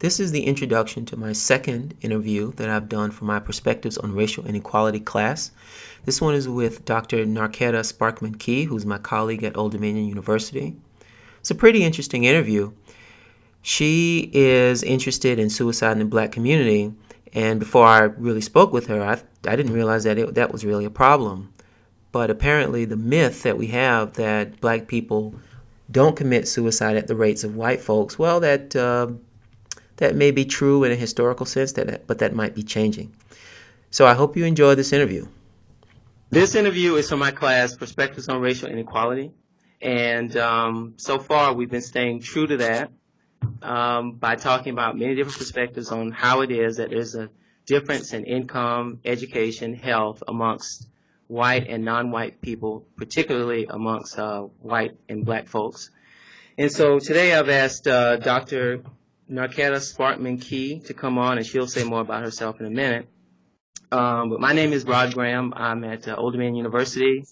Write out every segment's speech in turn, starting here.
This is the introduction to my second interview that I've done for my Perspectives on Racial Inequality class. This one is with Dr. Narketa Sparkman-Key, who's my colleague at Old Dominion University. It's a pretty interesting interview. She is interested in suicide in the Black community, and before I really spoke with her, I didn't realize that that was really a problem. But apparently the myth that we have that Black people don't commit suicide at the rates of white folks, well, that may be true in a historical sense, but that might be changing. So I hope you enjoy this interview. This interview is for my class, Perspectives on Racial Inequality. And so far, we've been staying true to that by talking about many different perspectives on how it is that there's a difference in income, education, health amongst white and non-white people, particularly amongst white and Black folks. And so today I've asked Dr. Narketa Sparkman-Key to come on, and she'll say more about herself in a minute. But my name is Dr.Graham. I'm at Old Dominion University.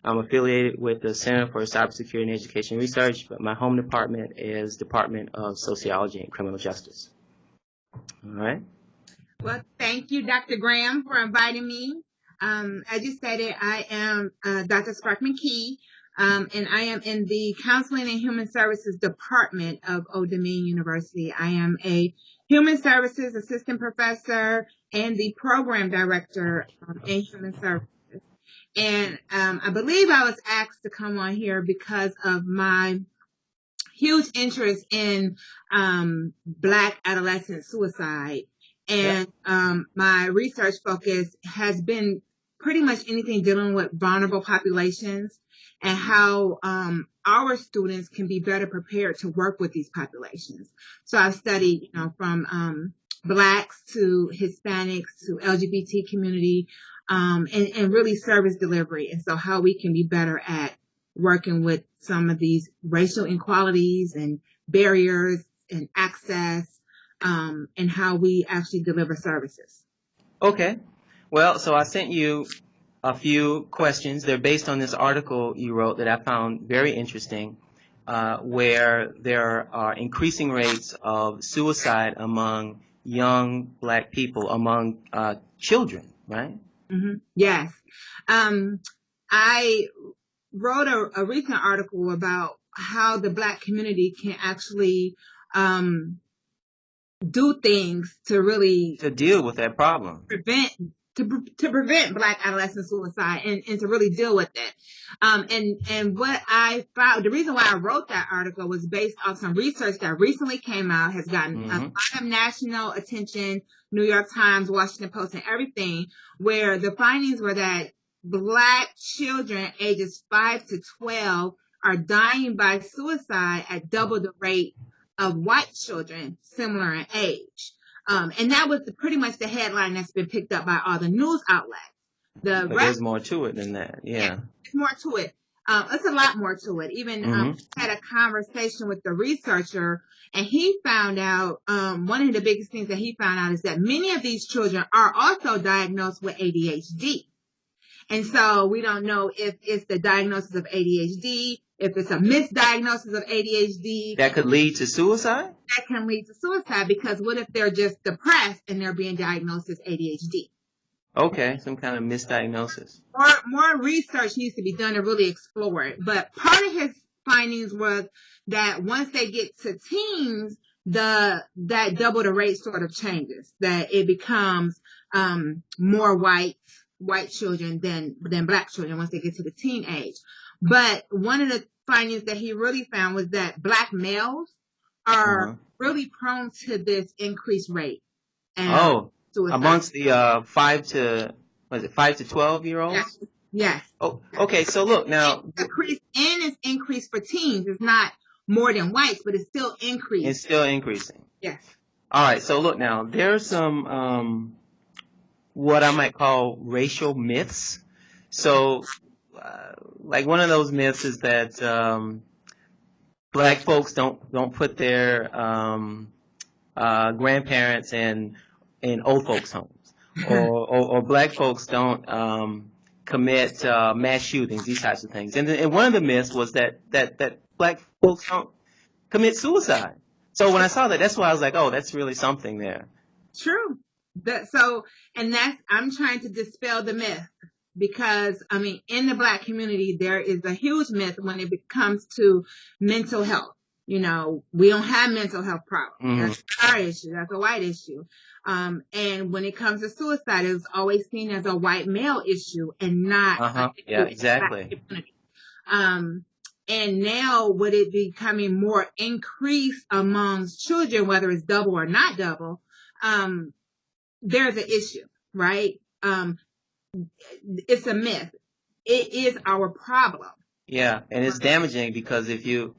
I'm affiliated with the Center for Cybersecurity and Education Research, but my home department is Department of Sociology and Criminal Justice. All right. Well, thank you, Dr. Graham, for inviting me. As you stated, I am Dr. Sparkman-Key. And I am in the Counseling and Human Services Department of Old Dominion University. I am a Human Services Assistant Professor and the Program Director in Human Services. And I believe I was asked to come on here because of my huge interest in Black adolescent suicide. And my research focus has been pretty much anything dealing with vulnerable populations and how our students can be better prepared to work with these populations. So I've studied, from Blacks to Hispanics to LGBT community, and really service delivery. And so how we can be better at working with some of these racial inequalities and barriers and access, and how we actually deliver services. Okay. Well, so I sent you a few questions. They're based on this article you wrote that I found very interesting, where there are increasing rates of suicide among young Black people, among children, right? Mm-hmm. Yes. I wrote a recent article about how the Black community can actually do things to really deal with that problem, prevent Black adolescent suicide and to really deal with it. And what I found, the reason why I wrote that article was based off some research that recently came out, has gotten a lot of national attention, New York Times, Washington Post, and everything, where the findings were that Black children ages 5 to 12 are dying by suicide at double the rate of white children similar in age. And that was pretty much the headline that's been picked up by all the news outlets. But there's more to it than that. Yeah. There's more to it. It's a lot more to it. Even had a conversation with the researcher, and he found out one of the biggest things that he found out is that many of these children are also diagnosed with ADHD. And so we don't know if it's the diagnosis of ADHD, if it's a misdiagnosis of ADHD. That could lead to suicide? That can lead to suicide, because what if they're just depressed and they're being diagnosed as ADHD? Okay, some kind of misdiagnosis. More research needs to be done to really explore it. But part of his findings was that once they get to teens, that double the rate sort of changes, that it becomes more white children than Black children once they get to the teen age. But one of the findings that he really found was that Black males are really prone to this increased rate. And suicide. Amongst the 5 to 12-year-olds? Yes. Oh, okay. So look now. It's increased for teens. It's not more than whites, but it's still increased. It's still increasing. Yes. All right. So look now. There's some what I might call racial myths. So, like one of those myths is that Black folks don't put their grandparents in old folks' homes, or Black folks don't commit mass shootings, these types of things. And one of the myths was that Black folks don't commit suicide. So when I saw that, that's why I was like, oh, that's really something there. True. I'm trying to dispel the myth because, I mean, in the Black community, there is a huge myth when it comes to mental health. You know, we don't have mental health problems. That's our issue. That's a white issue. And when it comes to suicide, it's always seen as a white male issue and not an issue Yeah, in the Black exactly. community. And now with it becoming more increased amongst children, whether it's double or not double, there's an issue, right? It's a myth. It is our problem. Yeah, and it's damaging because if you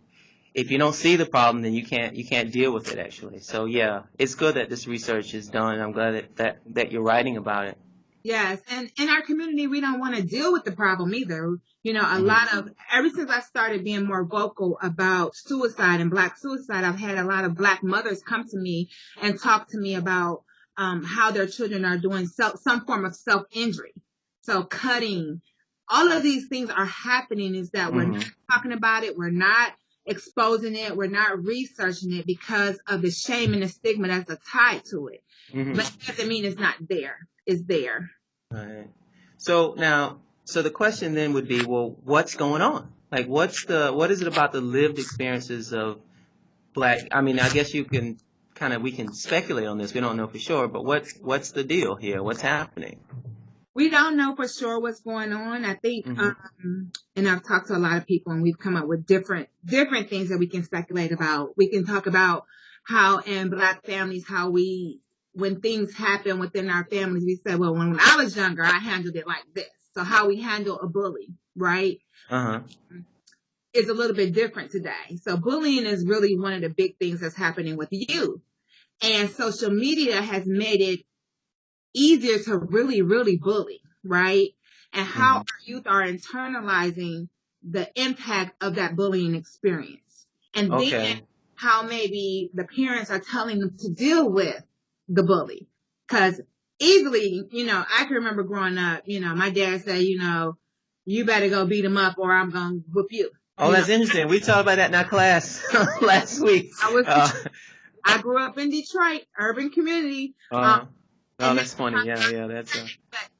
don't see the problem, then you can't deal with it actually. So yeah, it's good that this research is done. I'm glad that you're writing about it. Yes, and in our community, we don't want to deal with the problem either. You know, ever since I started being more vocal about suicide and Black suicide, I've had a lot of Black mothers come to me and talk to me about how their children are doing some form of self-injury. So cutting, all of these things are happening is that we're not talking about it. We're not exposing it. We're not researching it because of the shame and the stigma that's tied to it. But it doesn't mean it's not there. It's there. Right. So now, the question then would be, well, what's going on? Like, what is it about the lived experiences of Black? I mean, I guess we can speculate on this. We don't know for sure, but what's the deal here? What's happening? We don't know for sure what's going on. I think, and I've talked to a lot of people, and we've come up with different things that we can speculate about. We can talk about how in Black families, when things happen within our families, we say, well, when I was younger, I handled it like this. So how we handle a bully, right? Is a little bit different today. So bullying is really one of the big things that's happening with youth. And social media has made it easier to really, really bully, right? And how our youth are internalizing the impact of that bullying experience. And then how maybe the parents are telling them to deal with the bully. Because easily, I can remember growing up, my dad said, you better go beat him up or I'm going to whoop you. Oh, that's interesting. We talked about that in our class last week. I grew up in Detroit, urban community. Oh, that's funny. Yeah, that's.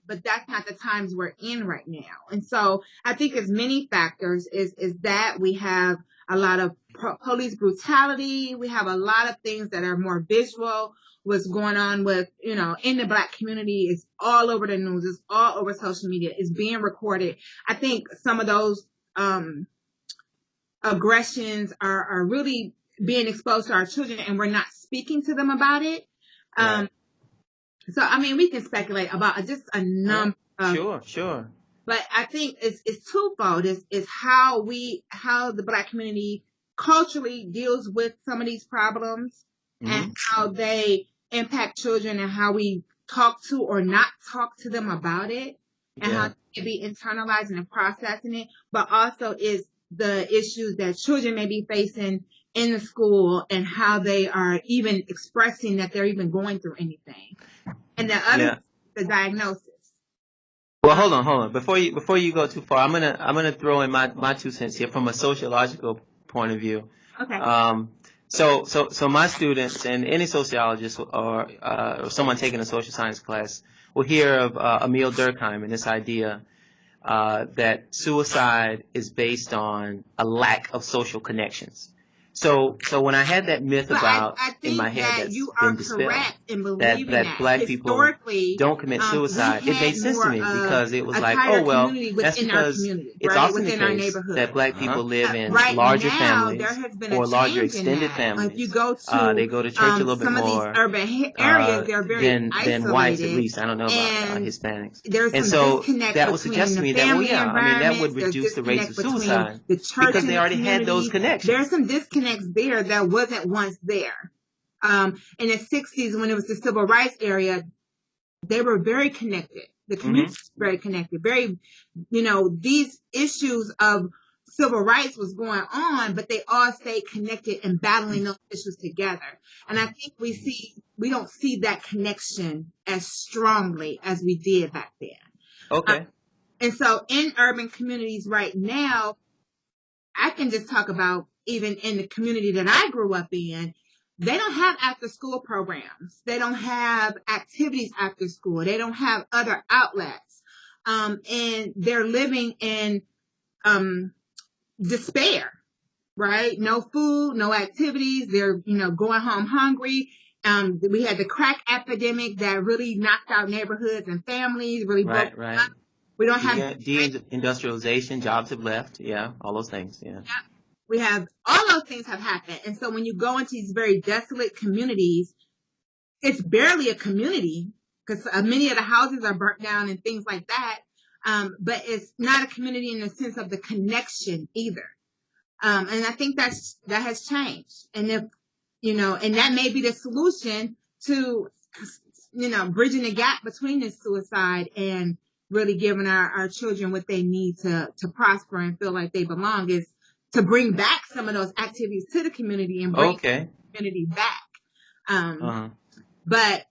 But that's not the times we're in right now. And so I think it's many factors. Is that we have a lot of police brutality. We have a lot of things that are more visual. What's going on with, in the Black community is all over the news. It's all over social media. It's being recorded. I think some of those aggressions are really being exposed to our children, and we're not speaking to them about it. So, I mean, we can speculate about just a number of... Sure. But I think it's twofold. It's how the Black community culturally deals with some of these problems and how they impact children and how we talk to or not talk to them about it and how they be internalizing and processing it. But also is the issues that children may be facing in the school and how they are even expressing that they're even going through anything. And the other, the diagnosis. Well, hold on. Before you go too far, I'm gonna throw in my 2 cents here from a sociological point of view. Okay. So my students and any sociologist or someone taking a social science class will hear of Emil Durkheim and this idea that suicide is based on a lack of social connections. So when I had that myth in my head that's been dispelled, that Black people don't commit suicide, it made sense to me because it was like, oh, well, that's because it's often the case that Black people live in larger families or larger extended families. If you go to they go to church a little bit more urban areas, they're very than whites, at least. I don't know about Hispanics. And so that would suggest to me that, well, yeah, I mean, that would reduce the rates of suicide because they already had those connections. There's some disconnects there that wasn't once there. In the 60s, when it was the civil rights area, they were very connected. The community was very connected. These issues of civil rights was going on, but they all stayed connected and battling those issues together. And I think we don't see that connection as strongly as we did back then. Okay. And so in urban communities right now, I can just talk about even in the community that I grew up in, they don't have after school programs. They don't have activities after school. They don't have other outlets. And they're living in despair, right? No food, no activities. They're, going home hungry. We had the crack epidemic that really knocked out neighborhoods and families, really broke them Right. up. We don't have Deindustrialization, jobs have left. Yeah, all those things. Yeah. we have all those things have happened. And so when you go into these very desolate communities, it's barely a community because many of the houses are burnt down and things like that. But it's not a community in the sense of the connection either. And I think that has changed. And if, and that may be the solution to, bridging the gap between this suicide and really giving our children what they need to prosper and feel like they belong, is to bring back some of those activities to the community and bring the community back. But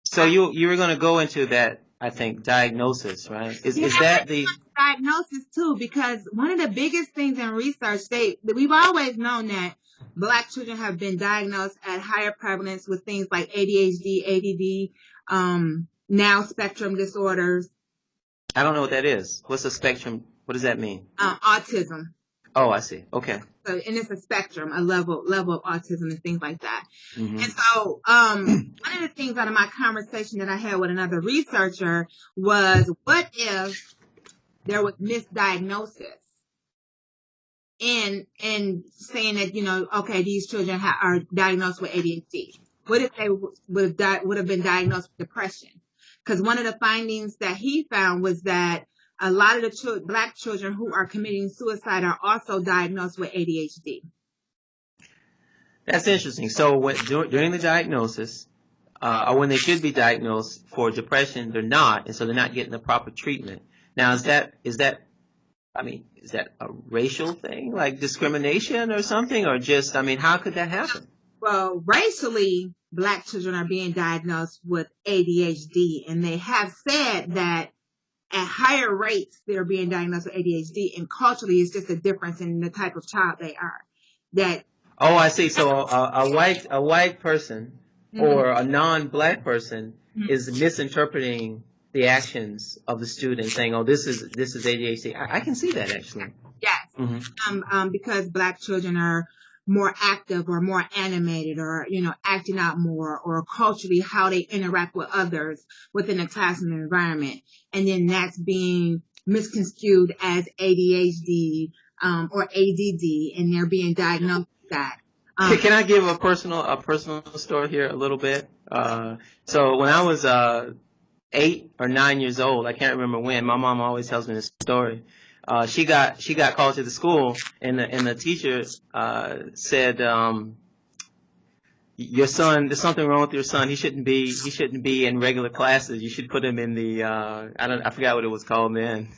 so you were going to go into that, I think, diagnosis, right? Is that the diagnosis too? Because one of the biggest things in research, we've always known that Black children have been diagnosed at higher prevalence with things like ADHD, ADD, now spectrum disorders. I don't know what that is. What's a spectrum? What does that mean? Autism. Oh, I see. Okay. So, and it's a spectrum, a level of autism and things like that. Mm-hmm. And so, one of the things out of my conversation that I had with another researcher was, what if there was misdiagnosis in saying that, okay, these children are diagnosed with ADHD. What if they would have been diagnosed with depression? Because one of the findings that he found was that a lot of the Black children who are committing suicide are also diagnosed with ADHD. That's interesting. So during the diagnosis, or when they should be diagnosed for depression, they're not, and so they're not getting the proper treatment. Now, is that a racial thing, like discrimination or something, or just, how could that happen? Well, racially, Black children are being diagnosed with ADHD, and they have said that at higher rates they're being diagnosed with ADHD, and culturally it's just a difference in the type of child they are. Oh, I see. So a white person or a non-Black person is misinterpreting the actions of the student, saying, "Oh, this is ADHD." I can see that actually. Yes. Mm-hmm. Because Black children are more active or more animated or, acting out more, or culturally how they interact with others within a classroom environment. And then that's being misconstrued as ADHD or ADD, and they're being diagnosed with that. Can I give a personal story here a little bit? So when I was 8 or 9 years old, I can't remember when, my mom always tells me this story. She got called to the school, and the teacher said, "Your son, there's something wrong with your son. He shouldn't be in regular classes. You should put him in the I forgot what it was called then,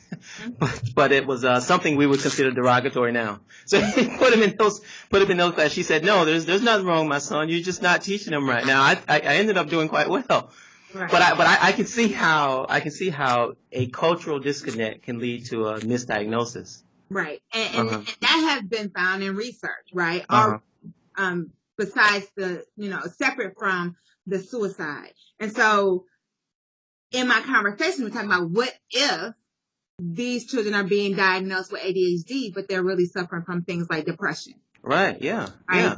but it was something we would consider derogatory now. So he put him in those classes. She said, "No, there's nothing wrong with my son. You're just not teaching him right now." I ended up doing quite well. Right. But I can see how a cultural disconnect can lead to a misdiagnosis. Right, and that has been found in research, right? Or besides the separate from the suicide. And so, in my conversation, we're talking about what if these children are being diagnosed with ADHD, but they're really suffering from things like depression. Right. Yeah. Right.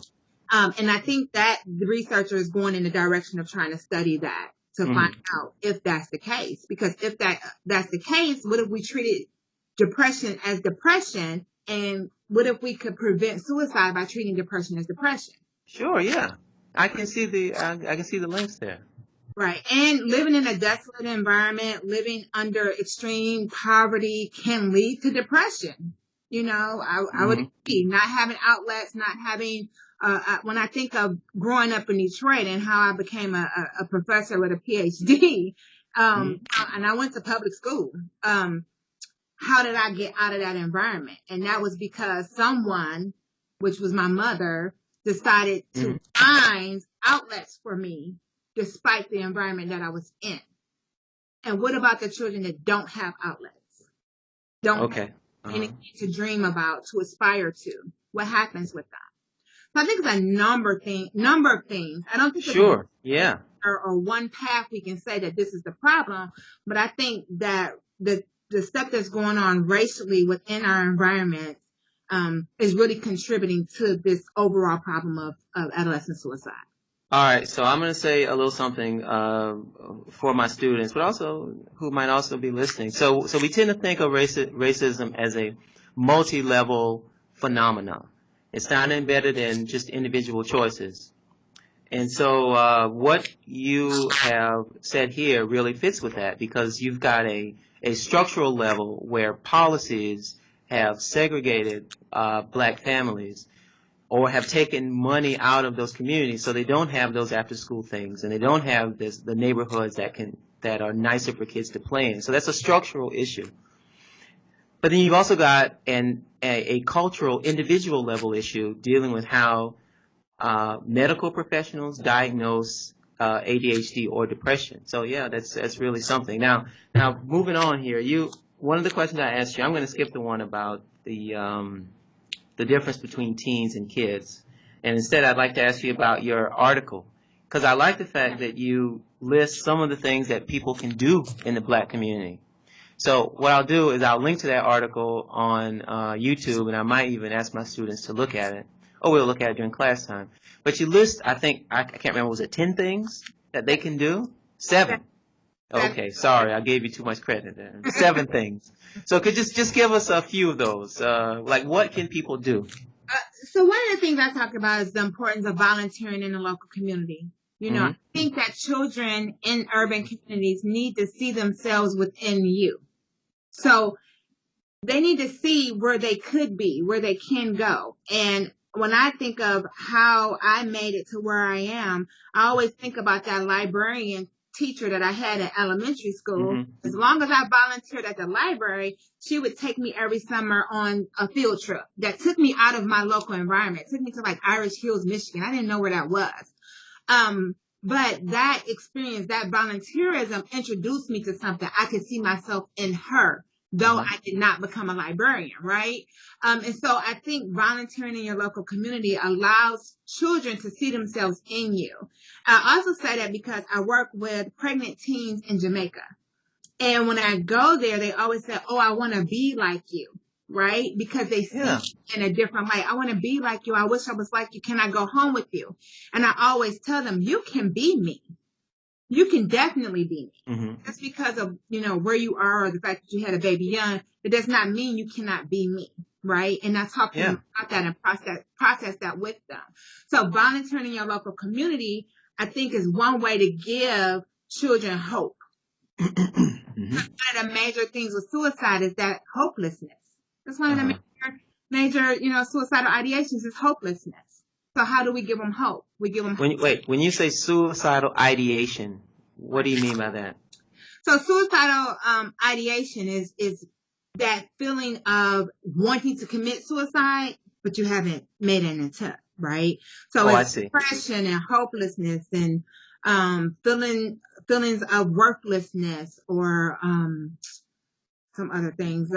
Yeah. And I think that the researcher is going in the direction of trying to study that to find out if that's the case. Because if that's the case, what if we treated depression as depression, and what if we could prevent suicide by treating depression as depression? Sure. Yeah. I can see the links there. Right. And living in a desolate environment, living under extreme poverty can lead to depression. I would agree. Not having outlets, not having, when I think of growing up in Detroit and how I became a professor with a PhD, and I went to public school, how did I get out of that environment? And that was because someone, which was my mother, decided to find outlets for me despite the environment that I was in. And what about the children that don't have outlets? Don't have anything to dream about, to aspire to? What happens with that? So I think it's a number of things. I don't think it's Sure. Yeah. or one path we can say that this is the problem, but I think that the stuff that's going on racially within our environment is really contributing to this overall problem of adolescent suicide. All right, so I'm going to say a little something for my students, but also who might also be listening. So we tend to think of racism as a multi-level phenomenon. It's not embedded in just individual choices. And so what you have said here really fits with that, because you've got a structural level where policies have segregated black families, or have taken money out of those communities, so they don't have those after school things, and they don't have the neighborhoods that are nicer for kids to play in. So that's a structural issue. But then you've also got a cultural, individual level issue dealing with how medical professionals diagnose ADHD or depression. So yeah, that's really something. Now moving on here, one of the questions I asked you, I'm going to skip the one about the difference between teens and kids. And instead, I'd like to ask you about your article, because I like the fact that you list some of the things that people can do in the black community. So what I'll do is I'll link to that article on YouTube, and I might even ask my students to look at it. Or we'll look at it during class time. But you list, I can't remember, was it 10 things that they can do? 7. Okay, sorry, I gave you too much credit there. 7 things. So could just give us a few of those. Like, what can people do? So one of the things I talk about is the importance of volunteering in the local community. You know, I think that children in urban communities need to see themselves within you. So they need to see where they could be, where they can go. And when I think of how I made it to where I am, I always think about that librarian teacher that I had in elementary school. Mm-hmm. As long as I volunteered at the library, she would take me every summer on a field trip that took me out of my local environment. It took me to like Irish Hills, Michigan. I didn't know where that was. But that experience, that volunteerism introduced me to something. I could see myself in her, though I did not become a librarian, right? And so I think volunteering in your local community allows children to see themselves in you. I also say that because I work with pregnant teens in Jamaica. And when I go there, they always say, oh, I want to be like you, right? Because they see in a different light. I want to be like you. I wish I was like you. Can I go home with you? And I always tell them, you can be me. You can definitely be me. Mm-hmm. Just because of, where you are or the fact that you had a baby young, it does not mean you cannot be me, right? And I talk to them about that and process that with them. So volunteering in your local community, I think, is one way to give children hope. Mm-hmm. One of the major things with suicide is that hopelessness. That's one of the major, suicidal ideations is hopelessness. So how do we give them hope? We give them hope. When you say suicidal ideation, what do you mean by that? So suicidal ideation is that feeling of wanting to commit suicide, but you haven't made an attempt, right? So it's depression and hopelessness and feelings of worthlessness or some other things.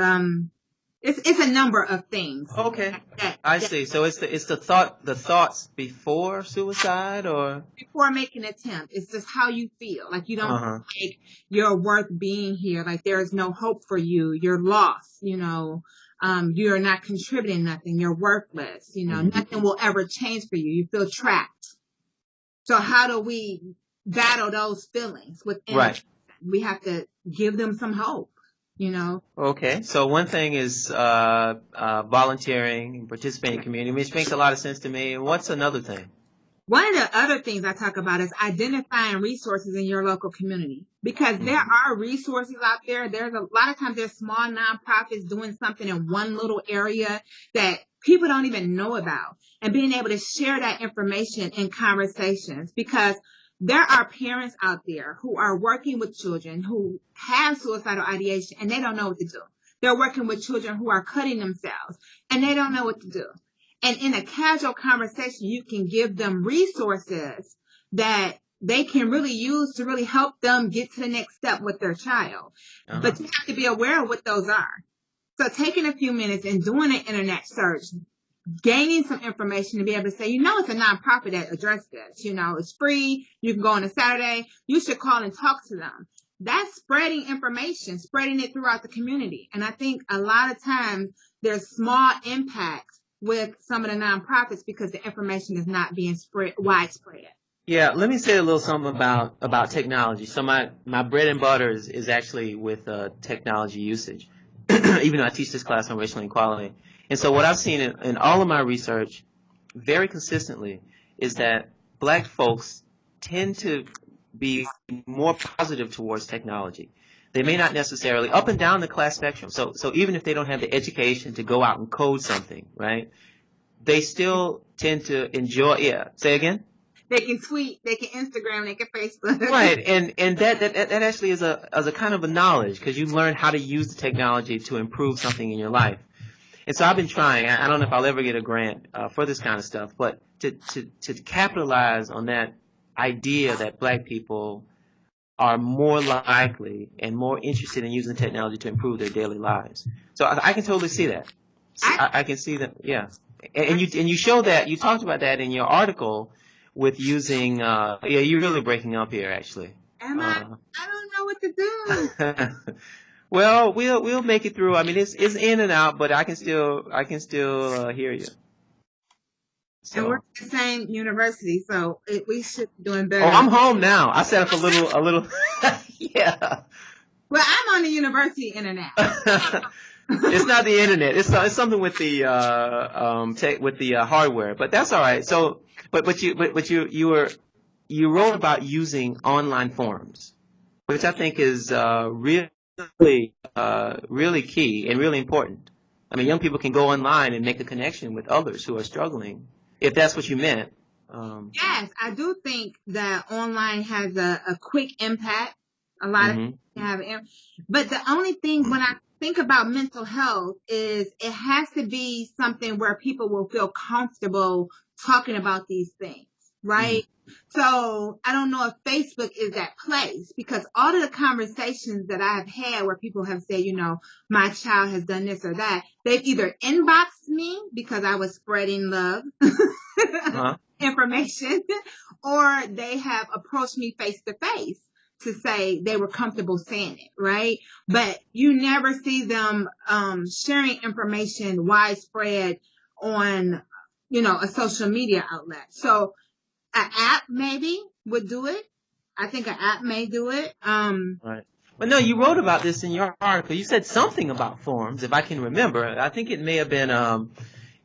It's a number of things. Okay, I see. So it's the thoughts before suicide, or before making an attempt. It's just how you feel. Like you don't like you're worth being here. Like there is no hope for you. You're lost. You're not contributing nothing. You're worthless. Nothing will ever change for you. You feel trapped. So how do we battle those feelings within? Right. We have to give them some hope. Okay, so one thing is volunteering and participating in community, which makes a lot of sense to me. And what's another thing? One of the other things I talk about is identifying resources in your local community, because there are resources out there. There's a lot of times there's small nonprofits doing something in one little area that people don't even know about, and being able to share that information in conversations, because there are parents out there who are working with children who have suicidal ideation and they don't know what to do. They're working with children who are cutting themselves and they don't know what to do. And in a casual conversation, you can give them resources that they can really use to really help them get to the next step with their child. But you have to be aware of what those are. So taking a few minutes and doing an internet search, gaining some information to be able to say, it's a nonprofit that addressed this. It's free. You can go on a Saturday. You should call and talk to them. That's spreading information, spreading it throughout the community. And I think a lot of times there's small impact with some of the nonprofits because the information is not being spread widespread. Yeah, let me say a little something about technology. So my bread and butter is actually with technology usage, even though I teach this class on racial inequality. And so what I've seen in all of my research very consistently is that black folks tend to be more positive towards technology. They may not necessarily, up and down the class spectrum, so even if they don't have the education to go out and code something, right, they still tend to enjoy, yeah, say again? They can tweet, they can Instagram, they can Facebook. Right, and that actually is a kind of a knowledge, because you learn how to use the technology to improve something in your life. And so I've been trying. I don't know if I'll ever get a grant for this kind of stuff, but to capitalize on that idea that black people are more likely and more interested in using technology to improve their daily lives. So I can totally see that. I can see that, yeah. And you show that, you talked about that in your article with using, yeah, you're really breaking up here, actually. Am I? I don't know what to do. Well, we'll make it through. I mean, it's in and out, but I can still hear you. So. And we're at the same university, so we should be doing better. Oh, I'm home now. I set up a little, yeah. Well, I'm on the university internet. It's not the internet. It's something with the hardware, but that's all right. So, but you wrote about using online forums, which I think is really key and really important. I mean, young people can go online and make a connection with others who are struggling, if that's what you meant. Yes, I do think that online has a quick impact. A lot of people have it. But the only thing when I think about mental health is it has to be something where people will feel comfortable talking about these things, right? So I don't know if Facebook is that place, because all of the conversations that I've had where people have said, my child has done this or that, they've either inboxed me because I was spreading love information, or they have approached me face to face to say they were comfortable saying it, right? But you never see them sharing information widespread on, a social media outlet. So an app maybe would do it. I think an app may do it. Right. Well, no, you wrote about this in your article. You said something about forums, if I can remember. I think it may have been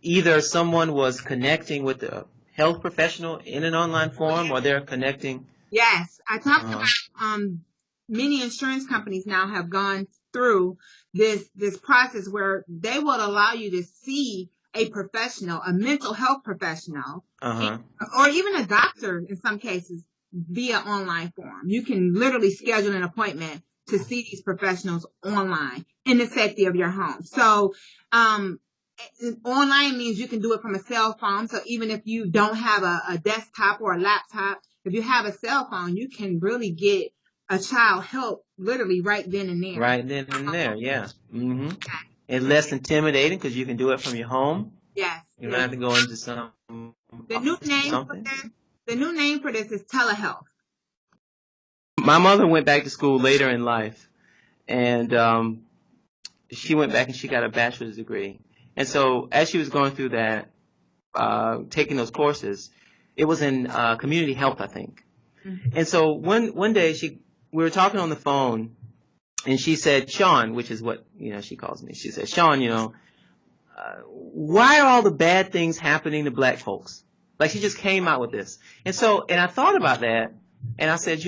either someone was connecting with a health professional in an online forum, or they're connecting. Yes, I talked about many insurance companies now have gone through this process where they will allow you to see a professional, a mental health professional, or even a doctor in some cases via online form. You can literally schedule an appointment to see these professionals online in the safety of your home. So online means you can do it from a cell phone. So even if you don't have a desktop or a laptop, if you have a cell phone, you can really get a child help literally right then and there. Right then and there, yeah. And less intimidating because you can do it from your home. Yes. You don't have to go into some. The new name for this is telehealth. My mother went back to school later in life, and she went back and she got a bachelor's degree. And so as she was going through that, taking those courses, it was in community health, I think. And so one day we were talking on the phone, and she said, Sean, which is what she calls me. She said, Sean, why are all the bad things happening to black folks? Like, she just came out with this. And I thought about that, and I said,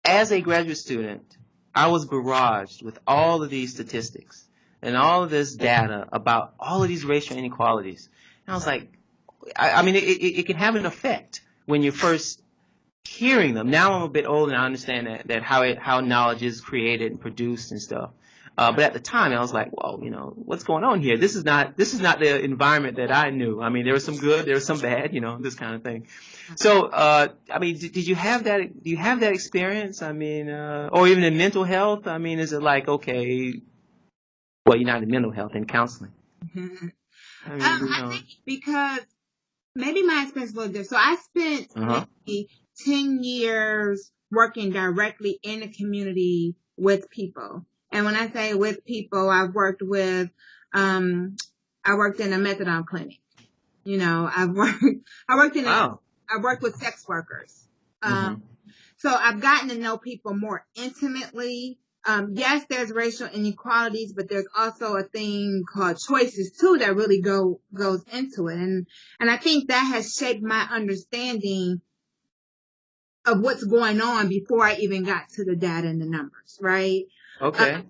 as a graduate student, I was barraged with all of these statistics and all of this data about all of these racial inequalities. And I was like, I mean, it can have an effect when you're first hearing them. Now I'm a bit older and I understand that how knowledge is created and produced and stuff. But at the time I was like, well, what's going on here? This is not the environment that I knew. I mean, there was some good, there was some bad, this kind of thing. So, I mean, did you have that? Do you have that experience? I mean, or even in mental health? I mean, is it like, okay, well, you're not in mental health, in counseling? I mean, I think because maybe my experience is a little different. So I spent maybe 10 years working directly in the community with people. And when I say with people, I worked in a methadone clinic. You know, I worked with sex workers. So I've gotten to know people more intimately. Yes, there's racial inequalities, but there's also a thing called choices too that really goes into it. And I think that has shaped my understanding of what's going on before I even got to the data and the numbers, right? Okay.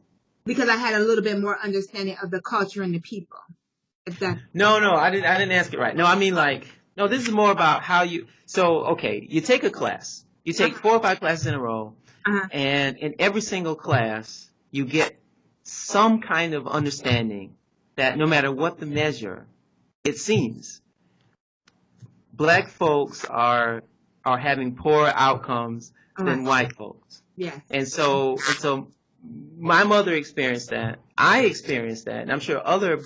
Because I had a little bit more understanding of the culture and the people. If that No, I didn't ask it right. No, I mean no, this is more about how okay, you take a class. You take 4 or 5 classes in a row, and in every single class, you get some kind of understanding that no matter what the measure, it seems black folks are having poorer outcomes than white folks. Yes. And so my mother experienced that. I experienced that, and I'm sure other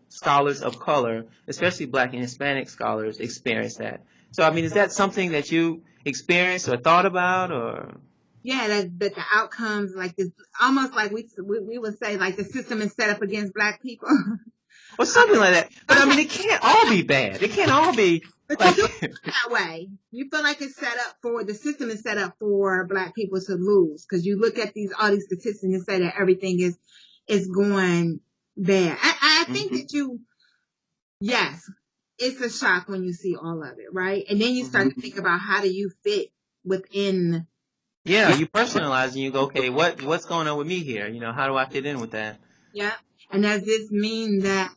scholars of color, especially Black and Hispanic scholars, experience that. So, I mean, is that something that you experienced or thought about, or? Yeah, that the outcomes, like this, almost like we would say, like the system is set up against Black people. Or something like that. But I mean, it can't all be bad. It can't all be But like you feel that way. You feel like the system is set up for Black people to lose, because you look at all these statistics and say that everything is going bad. I think that yes, it's a shock when you see all of it, right? And then you start to think about, how do you fit within. Yeah, you personalize and you go, okay, what's going on with me here? You know, how do I fit in with that? Yeah. And does this mean that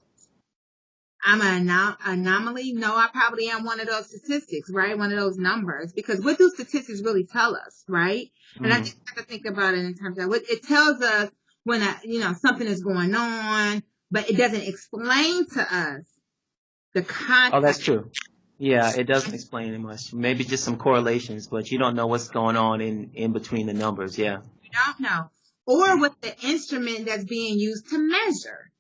I'm an anomaly? No, I probably am one of those statistics, right? One of those numbers. Because what do statistics really tell us, right? And I just have to think about it in terms of what it tells us when something is going on, but it doesn't explain to us the context. Oh, that's true. Yeah, it doesn't explain it much. Maybe just some correlations, but you don't know what's going on in between the numbers. Yeah. You don't know. Or with the instrument that's being used to measure,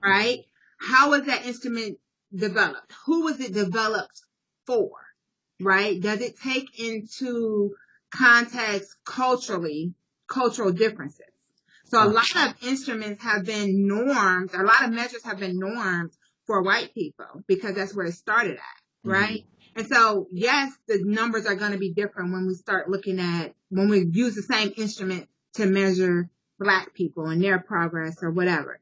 right? How was that instrument developed? Who was it developed for, right? Does it take into context cultural differences? So a lot of instruments have been normed, a lot of measures have been normed for white people because that's where it started at, right? And so, yes, the numbers are going to be different when we use the same instrument to measure Black people and their progress or whatever.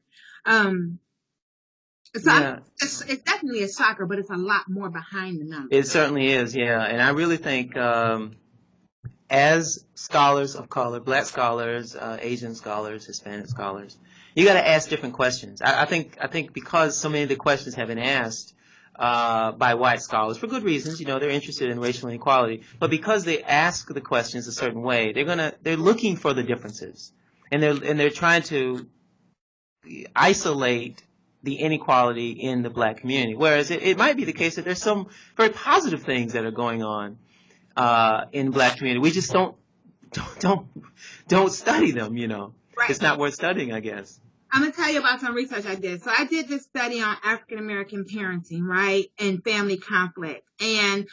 It's definitely a shocker, but it's a lot more behind the numbers. It certainly is, yeah. And I really think as scholars of color, Black scholars, Asian scholars, Hispanic scholars, you got to ask different questions. I think because so many of the questions have been asked by white scholars for good reasons, they're interested in racial inequality, but because they ask the questions a certain way, they're looking for the differences, and they're trying to isolate the inequality in the Black community. Whereas it might be the case that there's some very positive things that are going on in the Black community. We just don't study them. Right. It's not worth studying, I guess. I'm gonna tell you about some research I did. So I did this study on African American parenting, right, and family conflict, and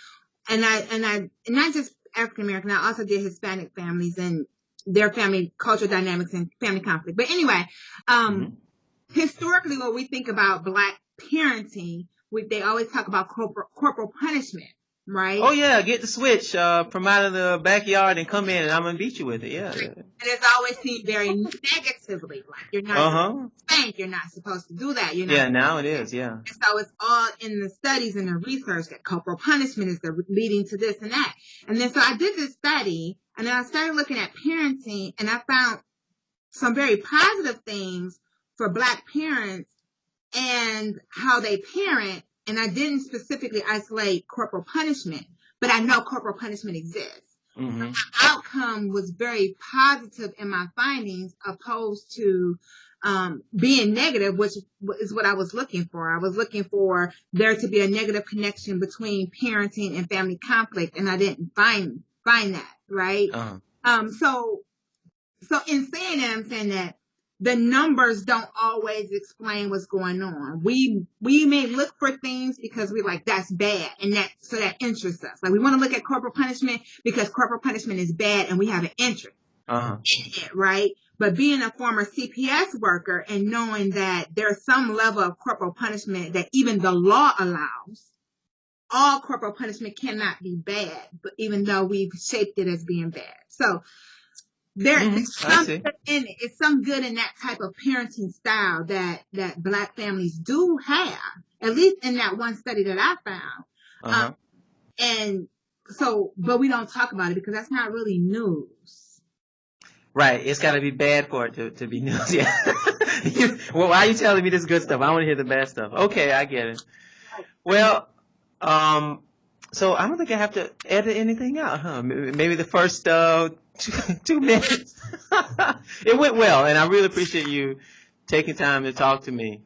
not just African American. I also did Hispanic families and their family cultural dynamics and family conflict. But anyway, historically, when we think about Black parenting, they always talk about corporal punishment, right? Oh yeah, get the switch from out of the backyard and come in, and I'm gonna beat you with it. Yeah. And it's always seen very negatively, like you're not spanked, you're not supposed to do that. Yeah, now it is. Yeah. And so it's all in the studies and the research that corporal punishment is leading to this and that. And then so I did this study, and then I started looking at parenting, and I found some very positive things for Black parents and how they parent. And I didn't specifically isolate corporal punishment, but I know corporal punishment exists. The outcome was very positive in my findings, opposed to being negative, which is what I was looking for. I was looking for there to be a negative connection between parenting and family conflict, and I didn't find that, right? So in saying that, I'm saying that the numbers don't always explain what's going on. We may look for things because we're like, that's bad, and that interests us. Like, we want to look at corporal punishment because corporal punishment is bad, and we have an interest in it, right? But being a former CPS worker and knowing that there's some level of corporal punishment that even the law allows, all corporal punishment cannot be bad, but even though we've shaped it as being bad. So there's some good in it. It's some good in that type of parenting style that Black families do have, at least in that one study that I found. And so, but we don't talk about it because that's not really news. Right. It's got to be bad for it to be news. Yeah. Well, why are you telling me this good stuff? I want to hear the bad stuff. Okay, I get it. Well, so I don't think I have to edit anything out, huh? Maybe the first 2 minutes. It went well, and I really appreciate you taking time to talk to me.